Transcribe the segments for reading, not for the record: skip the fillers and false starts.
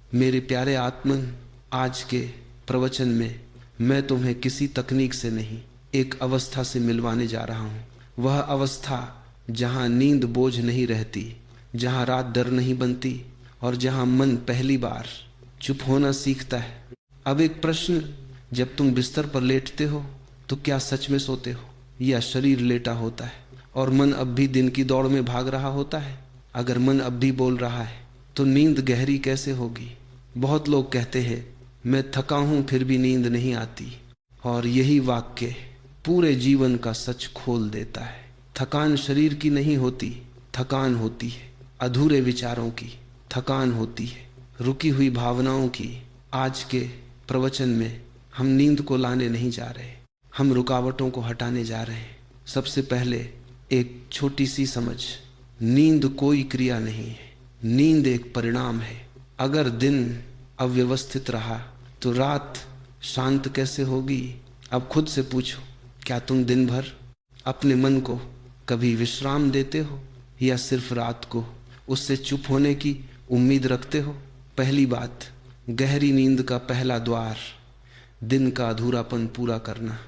मेरे प्यारे आत्मन, आज के प्रवचन में मैं तुम्हें किसी तकनीक से नहीं, एक अवस्था से मिलवाने जा रहा हूँ। वह अवस्था जहाँ नींद बोझ नहीं रहती, जहाँ रात डर नहीं बनती और जहाँ मन पहली बार चुप होना सीखता है। अब एक प्रश्न, जब तुम बिस्तर पर लेटते हो तो क्या सच में सोते हो या शरीर लेटा होता है और मन अब भी दिन की दौड़ में भाग रहा होता है? अगर मन अब भी बोल रहा है तो नींद गहरी कैसे होगी? बहुत लोग कहते हैं मैं थका हूं फिर भी नींद नहीं आती, और यही वाक्य पूरे जीवन का सच खोल देता है। थकान शरीर की नहीं होती, थकान होती है अधूरे विचारों की, थकान होती है रुकी हुई भावनाओं की। आज के प्रवचन में हम नींद को लाने नहीं जा रहे, हम रुकावटों को हटाने जा रहे हैं। सबसे पहले एक छोटी सी समझ, नींद कोई क्रिया नहीं है, नींद एक परिणाम है। अगर दिन अव्यवस्थित रहा तो रात शांत कैसे होगी? अब खुद से पूछो, क्या तुम दिन भर अपने मन को कभी विश्राम देते हो या सिर्फ रात को उससे चुप होने की उम्मीद रखते हो? पहली बात, गहरी नींद का पहला द्वार दिन का अधूरापन पूरा करना।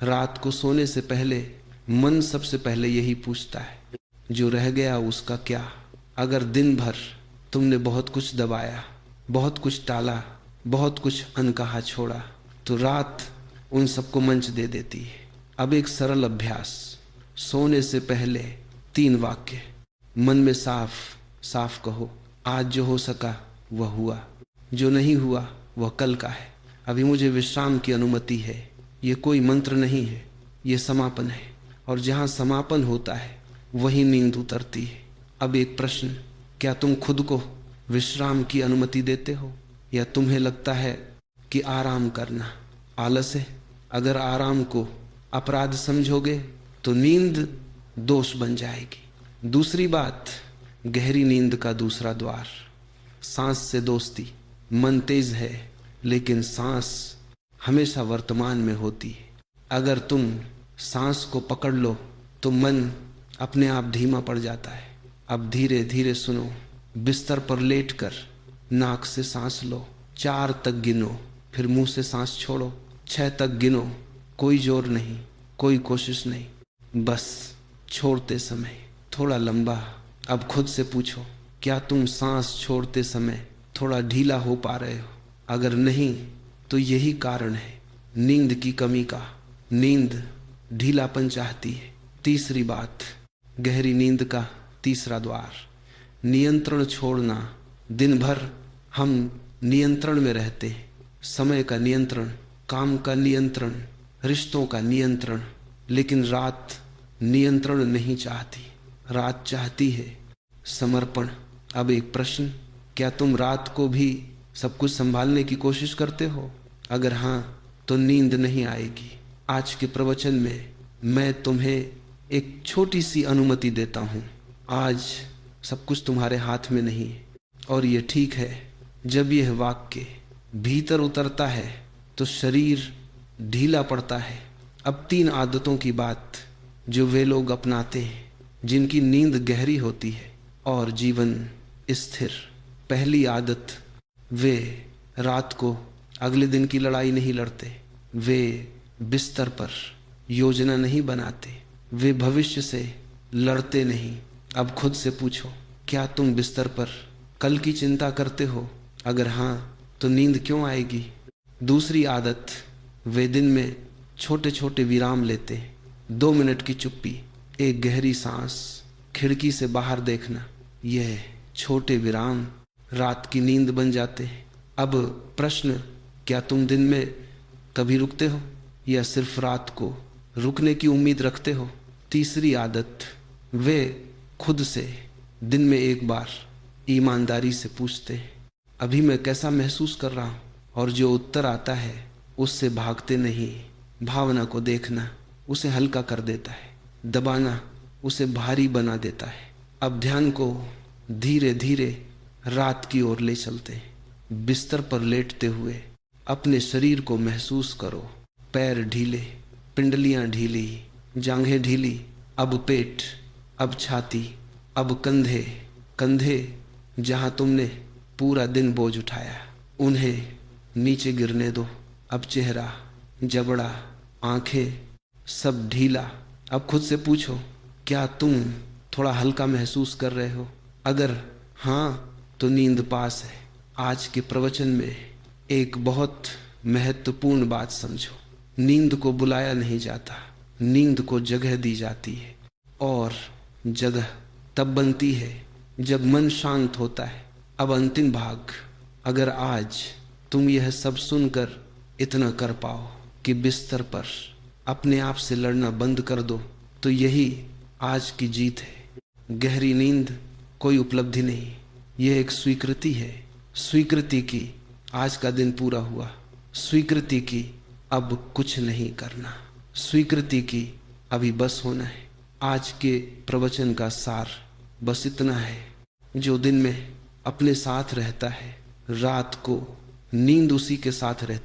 रात को सोने से पहले मन सबसे पहले यही पूछता है, जो रह गया उसका क्या? अगर दिन भर तुमने बहुत कुछ दबाया, बहुत कुछ टाला, बहुत कुछ अनकहा छोड़ा, तो रात उन सबको मंच दे देती है। अब एक सरल अभ्यास, सोने से पहले 3 वाक्य मन में साफ साफ कहो। आज जो हो सका वह हुआ, जो नहीं हुआ वह कल का है। अभी मुझे विश्राम की अनुमति है। ये कोई मंत्र नहीं है, ये समापन है, और जहाँ समापन होता है वही नींद उतरती है। अब एक प्रश्न, क्या तुम खुद को विश्राम की अनुमति देते हो या तुम्हें लगता है कि आराम करना आलस है? अगर आराम को अपराध समझोगे तो नींद दोष बन जाएगी। दूसरी बात, गहरी नींद का दूसरा द्वार, सांस से दोस्ती। मन तेज है लेकिन सांस हमेशा वर्तमान में होती है। अगर तुम सांस को पकड़ लो तो मन अपने आप धीमा पड़ जाता है। अब धीरे धीरे सुनो, बिस्तर पर लेटकर नाक से सांस लो, 4 तक गिनो, फिर मुंह से सांस छोड़ो, 6 तक गिनो। कोई जोर नहीं, कोई कोशिश नहीं, बस छोड़ते समय थोड़ा लंबा। अब खुद से पूछो, क्या तुम सांस छोड़ते समय थोड़ा ढीला हो पा रहे हो? अगर नहीं तो यही कारण है नींद की कमी का। नींद ढीलापन चाहती है। तीसरी बात, गहरी नींद का तीसरा द्वार, नियंत्रण छोड़ना। दिन भर हम नियंत्रण में रहते हैं, समय का नियंत्रण, काम का नियंत्रण, रिश्तों का नियंत्रण, लेकिन रात नियंत्रण नहीं चाहती। रात चाहती है समर्पण। अब एक प्रश्न, क्या तुम रात को भी सब कुछ संभालने की कोशिश करते हो? अगर हाँ तो नींद नहीं आएगी। आज के प्रवचन में मैं तुम्हें एक छोटी सी अनुमति देता हूँ। आज सब कुछ तुम्हारे हाथ में नहीं है, और ये ठीक है। जब यह वाक्य भीतर उतरता है तो शरीर ढीला पड़ता है। अब 3 आदतों की बात जो वे लोग अपनाते हैं जिनकी नींद गहरी होती है और जीवन स्थिर। पहली आदत, वे रात को अगले दिन की लड़ाई नहीं लड़ते, वे बिस्तर पर योजना नहीं बनाते, वे भविष्य से लड़ते नहीं। अब खुद से पूछो, क्या तुम बिस्तर पर कल की चिंता करते हो? अगर हाँ तो नींद क्यों आएगी? दूसरी आदत, वे दिन में छोटे छोटे विराम लेते हैं। 2 मिनट की चुप्पी, एक गहरी सांस, खिड़की से बाहर देखना। यह छोटे विराम रात की नींद बन जाते हैं। अब प्रश्न, क्या तुम दिन में कभी रुकते हो या सिर्फ रात को रुकने की उम्मीद रखते हो? तीसरी आदत, वे खुद से दिन में एक बार ईमानदारी से पूछते हैं, अभी मैं कैसा महसूस कर रहा हूँ? और जो उत्तर आता है उससे भागते नहीं। भावना को देखना उसे हल्का कर देता है, दबाना उसे भारी बना देता है। अब ध्यान को धीरे धीरे रात की ओर ले चलते हैं। बिस्तर पर लेटते हुए अपने शरीर को महसूस करो। पैर ढीले, पिंडलियां ढीली, जांघें ढीली, अब पेट, अब छाती, अब कंधे, कंधे जहां तुमने पूरा दिन बोझ उठाया, उन्हें नीचे गिरने दो। अब चेहरा, जबड़ा, आंखें सब ढीला। अब खुद से पूछो, क्या तुम थोड़ा हल्का महसूस कर रहे हो? अगर हाँ तो नींद पास है। आज के प्रवचन में एक बहुत महत्वपूर्ण बात समझो। नींद को बुलाया नहीं जाता, नींद को जगह दी जाती है। और जगह तब बनती है जब मन शांत होता है। अब अंतिम भाग, अगर आज तुम यह सब सुनकर इतना कर पाओ कि बिस्तर पर अपने आप से लड़ना बंद कर दो, तो यही आज की जीत है। गहरी नींद कोई उपलब्धि नहीं, यह एक स्वीकृति है। स्वीकृति की आज का दिन पूरा हुआ, स्वीकृति की अब कुछ नहीं करना, स्वीकृति की अभी बस होना है। आज के प्रवचन का सार बस इतना है, जो दिन में अपने साथ रहता है, रात को नींद उसी के साथ रहती।